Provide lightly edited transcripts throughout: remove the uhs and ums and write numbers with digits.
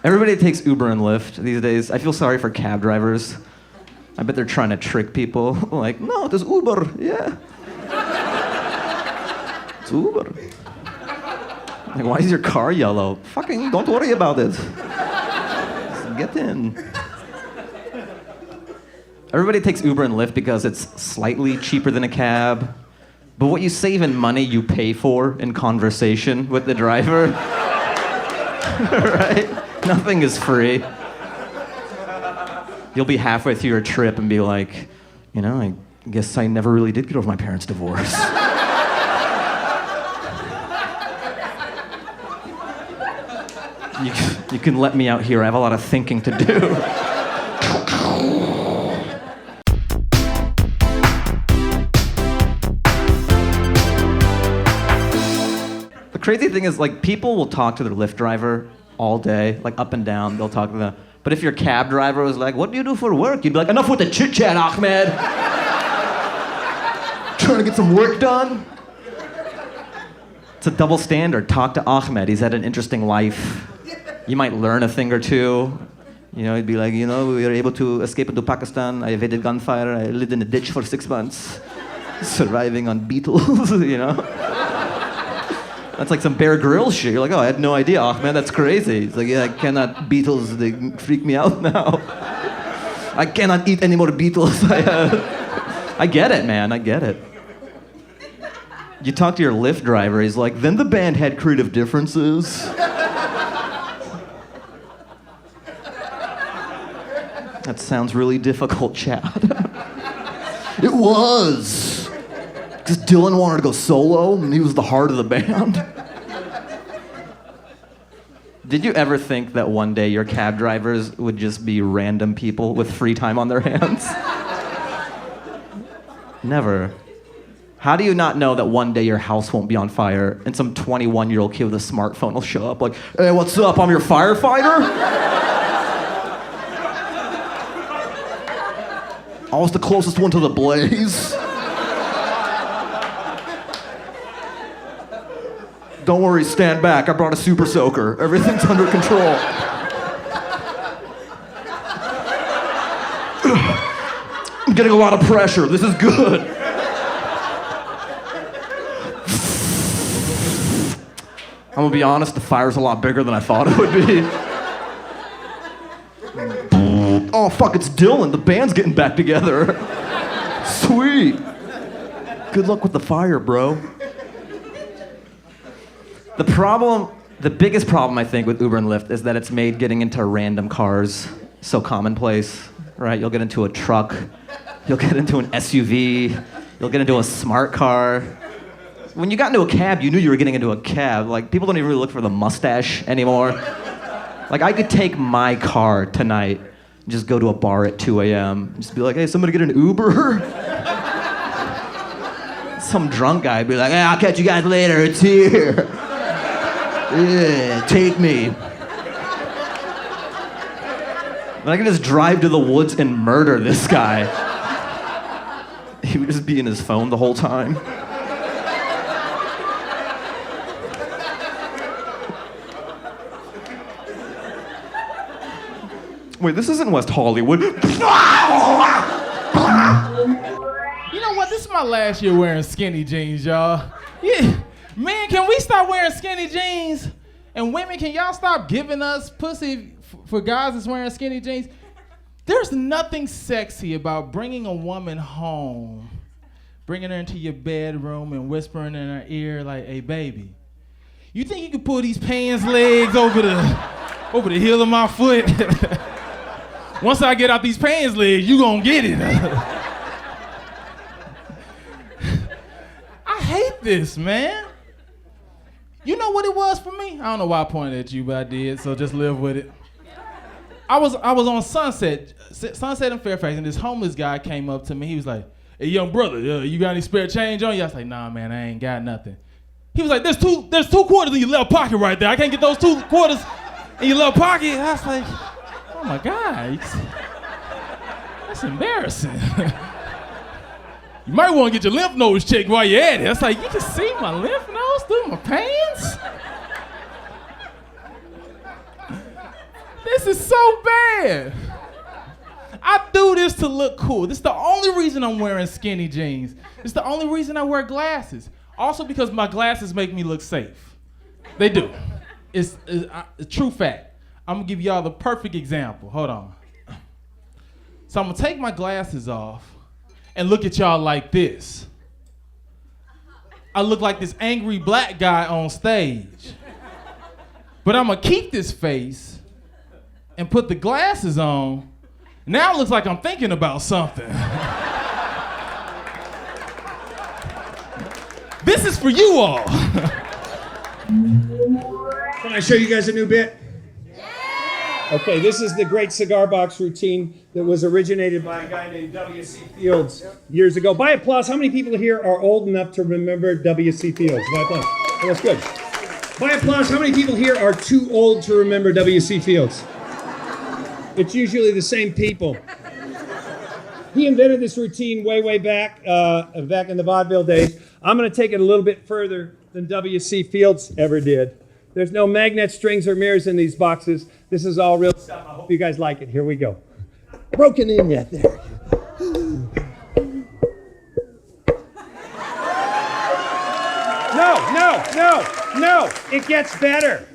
Everybody takes Uber and Lyft these days. I feel sorry for cab drivers. I bet they're trying to trick people. Like, no, there's Uber, yeah. It's Uber. Like, why is your car yellow? Fucking don't worry about it. Just get in. Everybody takes Uber and Lyft because it's slightly cheaper than a cab. But what you save in money, you pay for in conversation with the driver. Right? Nothing is free. You'll be halfway through your trip and be like, I guess I never really did get over my parents' divorce. You can let me out here. I have a lot of thinking to do. The crazy thing is, like, people will talk to their Lyft driver all day, like up and down. They'll talk to them. But if your cab driver was like, "What do you do for work?" You'd be like, "Enough with the chit chat, Ahmed. Trying to get some work done." It's a double standard. Talk to Ahmed. He's had an interesting life. You might learn a thing or two. He'd be like, we were able to escape into Pakistan. I evaded gunfire. I lived in a ditch for 6 months, surviving on beetles, That's like some Bear Grylls shit. You're like, oh, I had no idea, Ahmed, that's crazy. He's like, yeah, I cannot, beetles, they freak me out now. I cannot eat any more beetles. I get it, man, I get it. You talk to your Lyft driver, he's like, then the band had creative differences. That sounds really difficult, Chad. It was. Because Dylan wanted to go solo, and he was the heart of the band. Did you ever think that one day your cab drivers would just be random people with free time on their hands? Never. How do you not know that one day your house won't be on fire and some 21-year-old kid with a smartphone will show up like, "Hey, what's up? I'm your firefighter?" I was the closest one to the blaze. Don't worry, stand back. I brought a super soaker. Everything's under control. I'm getting a lot of pressure. This is good. I'm gonna be honest, the fire's a lot bigger than I thought it would be. Oh, fuck, it's Dylan. The band's getting back together. Sweet. Good luck with the fire, bro. The biggest problem, I think, with Uber and Lyft is that it's made getting into random cars so commonplace, right? You'll get into a truck, you'll get into an SUV, you'll get into a smart car. When you got into a cab, you knew you were getting into a cab. Like, people don't even really look for the mustache anymore. Like, I could take my car tonight and just go to a bar at 2 a.m. Just be like, "Hey, somebody get an Uber?" Some drunk guy would be like, "Hey, I'll catch you guys later, it's here. Yeah, take me." And I can just drive to the woods and murder this guy. He would just be in his phone the whole time. Wait, this isn't West Hollywood. You know what? This is my last year wearing skinny jeans, y'all. Yeah. Man, can we stop wearing skinny jeans? And women, can y'all stop giving us pussy for guys that's wearing skinny jeans? There's nothing sexy about bringing a woman home, bringing her into your bedroom and whispering in her ear like, "Hey, baby, you think you can pull these pants legs over the heel of my foot? Once I get out these pants legs, you gonna get it." I hate this, man. You know what it was for me? I don't know why I pointed at you, but I did, so just live with it. I was on Sunset in Fairfax, and this homeless guy came up to me. He was like, "Hey, young brother, you got any spare change on you?" I was like, "Nah, man, I ain't got nothing." He was like, there's two quarters in your left pocket right there. I can't get those 2 quarters in your left pocket." I was like, oh my God, that's embarrassing. You might want to get your lymph nodes checked while you're at it. I was like, you can see my lymph nodes through my pants? This is so bad. I do this to look cool. This is the only reason I'm wearing skinny jeans. It's the only reason I wear glasses. Also because my glasses make me look safe. They do. It's a true fact. I'm gonna give y'all the perfect example. Hold on. So I'm gonna take my glasses off and look at y'all like this. I look like this angry black guy on stage. But I'm gonna keep this face and put the glasses on. Now it looks like I'm thinking about something. This is for you all. Can I show you guys a new bit? Okay, this is the great cigar box routine that was originated by a guy named W.C. Fields years ago. By applause, how many people here are old enough to remember W.C. Fields? By applause. Oh, that's good. By applause, how many people here are too old to remember W.C. Fields? It's usually the same people. He invented this routine way back in the vaudeville days. I'm going to take it a little bit further than W.C. Fields ever did. There's no magnets, strings, or mirrors in these boxes. This is all real stuff. I hope you guys like it. Here we go. Broken in yet? There. No. It gets better.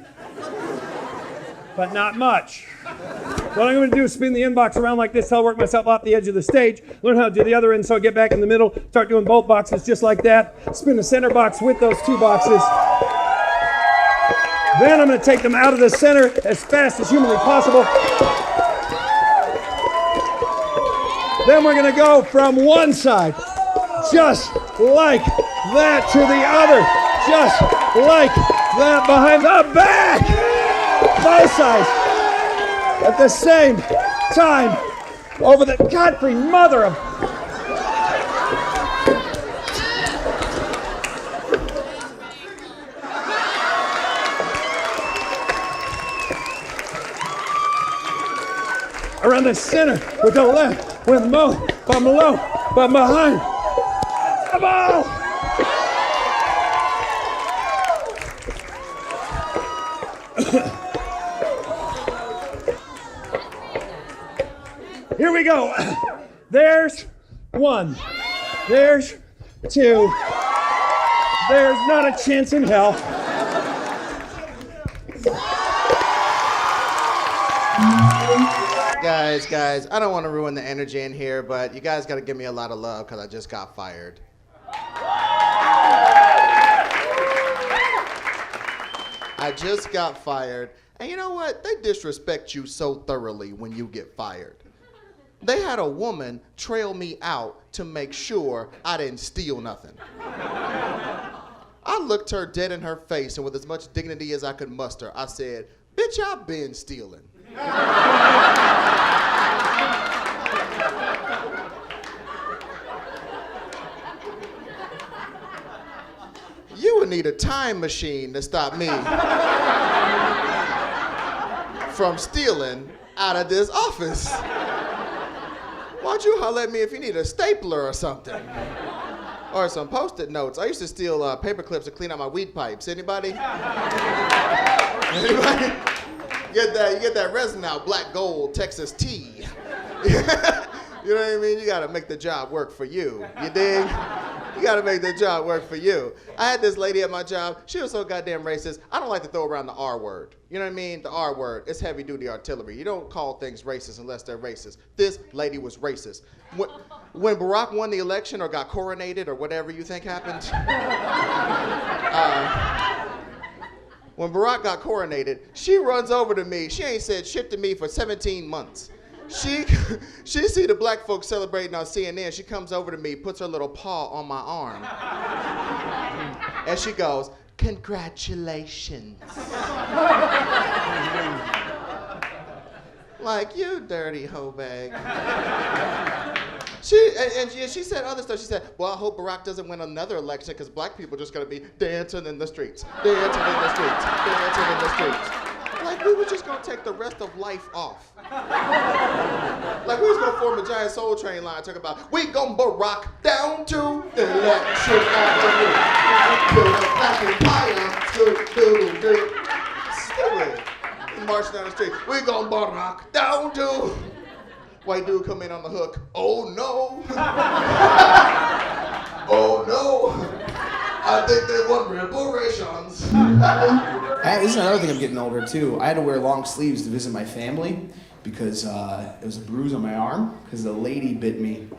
But not much. What I'm going to do is spin the inbox around like this till I work myself off the edge of the stage, learn how to do the other end so I get back in the middle, start doing both boxes just like that, spin the center box with those two boxes. Then I'm going to take them out of the center as fast as humanly possible. Then we're going to go from one side, just like that, to the other, just like that, behind the back. Both sides. At the same time, over the Godfrey mother of... Around the center, with the left, with Mo, but below, but behind. Come on! Here we go. There's one. There's two. There's not a chance in hell. Guys, I don't want to ruin the energy in here, but you guys got to give me a lot of love because I just got fired. I just got fired. And you know what? They disrespect you so thoroughly when you get fired. They had a woman trail me out to make sure I didn't steal nothing. I looked her dead in her face, and with as much dignity as I could muster, I said, "Bitch, I've been stealing." You would need a time machine to stop me from stealing out of this office. Why don't you holler at me if you need a stapler or something? Or some Post-it notes. I used to steal paper clips to clean out my weed pipes. Anybody? Anybody? You get that resin out, black gold, Texas tea. You know what I mean? You gotta make the job work for you. You dig? You gotta make the job work for you. I had this lady at my job. She was so goddamn racist. I don't like to throw around the R word. You know what I mean? The R word. It's heavy duty artillery. You don't call things racist unless they're racist. This lady was racist. When Barack won the election or got coronated or whatever you think happened, when Barack got coronated, she runs over to me. She ain't said shit to me for 17 months. She see the black folks celebrating on CNN. She comes over to me, puts her little paw on my arm. And she goes, "Congratulations." Like, you dirty hoe bag. She said other stuff. She said, "Well, I hope Barack doesn't win another election because black people are just going to be dancing in the streets, dancing in the streets, dancing in the streets." Like, we were just going to take the rest of life off. Like, we was going to form a giant Soul Train line talking about, we gon' Barack down to Election Avenue. To the Black Empire. Stupid. March down the street. We gonna rock down to. White dude come in on the hook. Oh no. Oh no. I think they want reparations. This is another thing I'm getting older too. I had to wear long sleeves to visit my family because it was a bruise on my arm because the lady bit me.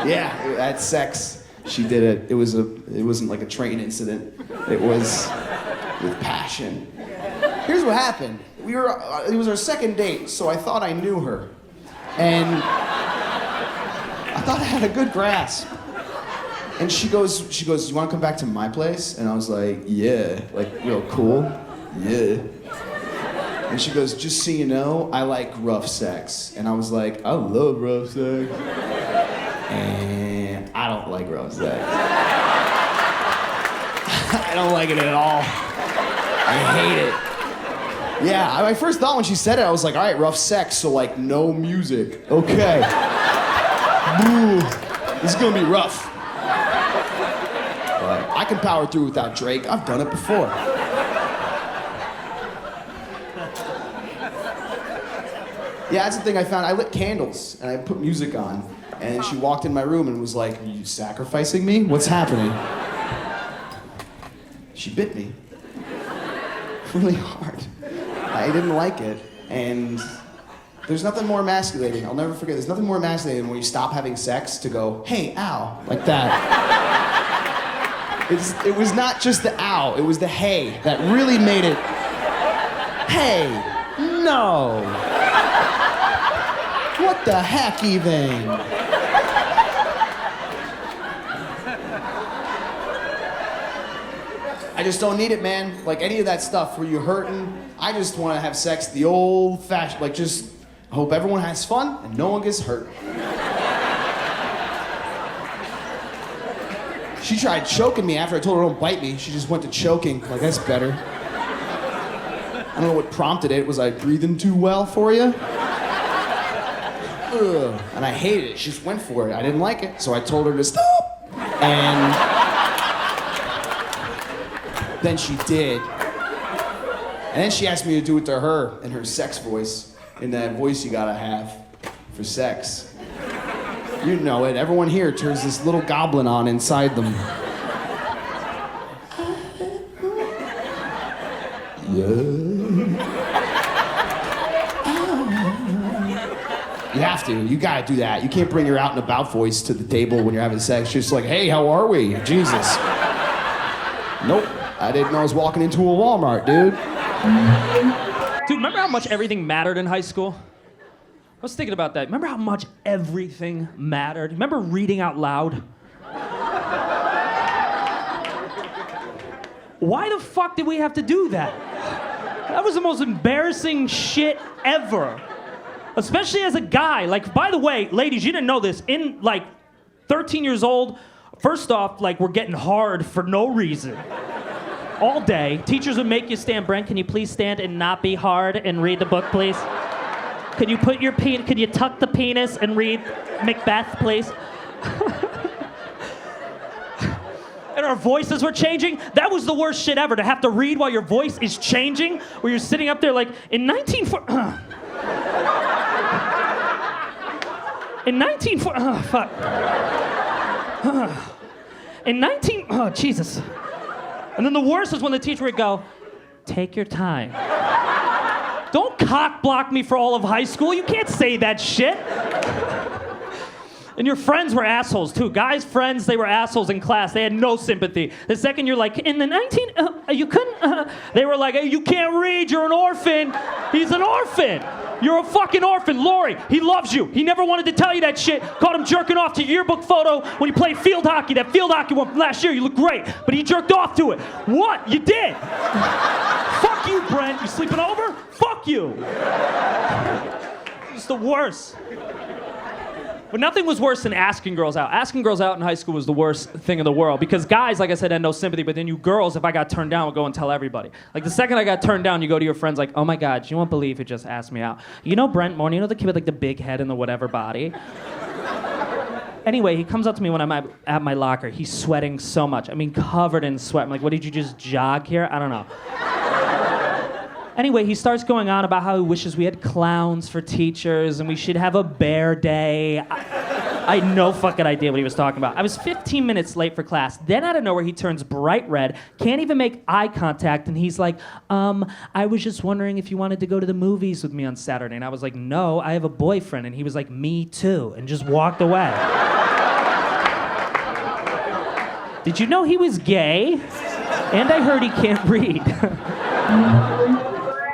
Yeah, I had sex. She did it. It wasn't like a train incident. It was with passion. Here's what happened. It was our second date, so I thought I knew her. And I thought I had a good grasp. And she goes, you want to come back to my place? And I was like, yeah, like real cool, yeah. And she goes, just so you know, I like rough sex. And I was like, I love rough sex. And I don't like rough sex. I don't like it at all. I hate it. Yeah, my first thought when she said it, I was like, all right, rough sex, so like no music. Okay. Ooh, this is gonna be rough. But I can power through without Drake. I've done it before. Yeah, that's the thing I found. I lit candles and I put music on. And she walked in my room and was like, are you sacrificing me? What's happening? She bit me. Really hard. I didn't like it. And there's nothing more emasculating. I'll never forget. There's nothing more emasculating when you stop having sex to go, hey, ow, like that. It was not just the ow, it was the hey that really made it, hey, no. What the heck even? I just don't need it, man. Like any of that stuff where you're hurting, I just want to have sex the old-fashioned, like just hope everyone has fun and no one gets hurt. She tried choking me after I told her don't bite me. She just went to choking. Like, that's better. I don't know what prompted it. Was I breathing too well for you? Ugh. And I hated it. She just went for it. I didn't like it. So I told her to stop. And then she did. And then she asked me to do it to her in her sex voice. In that voice you gotta have for sex. You know it. Everyone here turns this little goblin on inside them. Yeah. You have to. You gotta do that. You can't bring your out and about voice to the table when you're having sex. You're just like, hey, how are we? Jesus. Nope. I didn't know I was walking into a Walmart, dude. Dude, remember how much everything mattered in high school? I was thinking about that. Remember how much everything mattered? Remember reading out loud? Why the fuck did we have to do that? That was the most embarrassing shit ever. Especially as a guy. Like, by the way, ladies, you didn't know this. In, like, 13 years old, first off, like, we're getting hard for no reason. All day. Teachers would make you stand. Brent, can you please stand and not be hard and read the book, please? Could you put your could you tuck the penis and read Macbeth, please? And our voices were changing. That was the worst shit ever, to have to read while your voice is changing, where you're sitting up there like, in 1940... In 1940... Oh, fuck. In 19... Oh, Jesus. And then the worst was when the teacher would go, take your time. Don't cock block me for all of high school. You can't say that shit. And your friends were assholes too. Guys' friends, they were assholes in class. They had no sympathy. The second you're like, in the you couldn't, they were like, hey, you can't read, you're an orphan. He's an orphan. You're a fucking orphan. Lori, he loves you. He never wanted to tell you that shit. Caught him jerking off to your yearbook photo when you played field hockey. That field hockey one from last year, you look great. But he jerked off to it. What? You did. Fuck you, Brent. You sleeping over? Fuck you. It's the worst. But nothing was worse than asking girls out. Asking girls out in high school was the worst thing in the world. Because guys, like I said, had no sympathy. But then you girls, if I got turned down, would go and tell everybody. Like the second I got turned down, you go to your friends like, oh my God, you won't believe who just asked me out. You know Brent Moore, you know the kid with like the big head and the whatever body? Anyway, he comes up to me when I'm at my locker. He's sweating so much. I mean, covered in sweat. I'm like, what, did you just jog here? I don't know. Anyway, he starts going on about how he wishes we had clowns for teachers and we should have a bear day. I had no fucking idea what he was talking about. I was 15 minutes late for class. Then out of nowhere, he turns bright red, can't even make eye contact, and he's like, I was just wondering if you wanted to go to the movies with me on Saturday. And I was like, no, I have a boyfriend. And he was like, me too, and just walked away. Did you know he was gay? And I heard he can't read.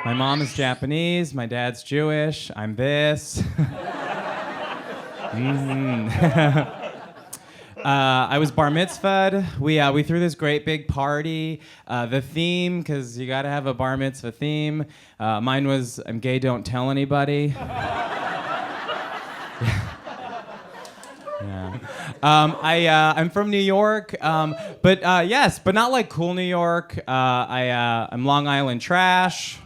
My mom is Japanese, my dad's Jewish, I'm this. I was bar mitzvahed. We threw this great big party. The theme, because you gotta have a bar mitzvah theme. Mine was, I'm gay, don't tell anybody. Yeah. I'm from New York, but yes, but not like cool New York. I'm Long Island trash.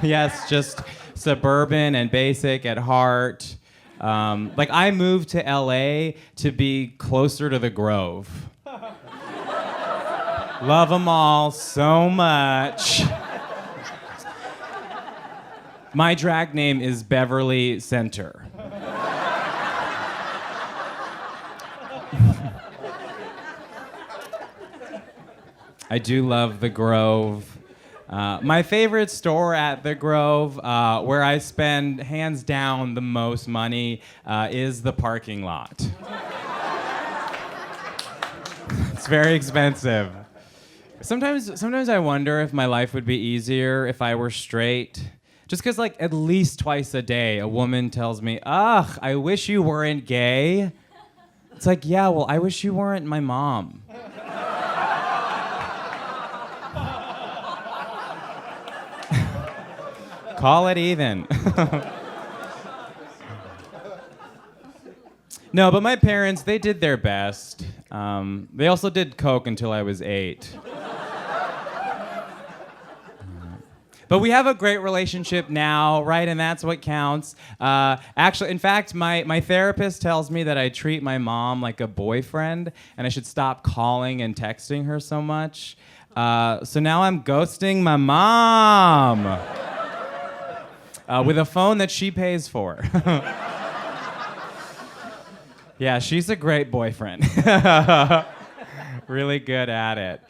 Yes, just suburban and basic at heart. Like I moved to LA to be closer to the Grove. Love them all so much. My drag name is Beverly Center. I do love the Grove. My favorite store at the Grove, where I spend hands down the most money, is the parking lot. It's very expensive. Sometimes I wonder if my life would be easier if I were straight. Just because, like, at least twice a day, a woman tells me, ugh, I wish you weren't gay. It's like, yeah, well, I wish you weren't my mom. Call it even. No, but my parents, they did their best. They also did coke until I was 8. But we have a great relationship now, right? And that's what counts. Actually, in fact, my therapist tells me that I treat my mom like a boyfriend and I should stop calling and texting her so much. So now I'm ghosting my mom. With a phone that she pays for. Yeah, she's a great boyfriend. Really good at it.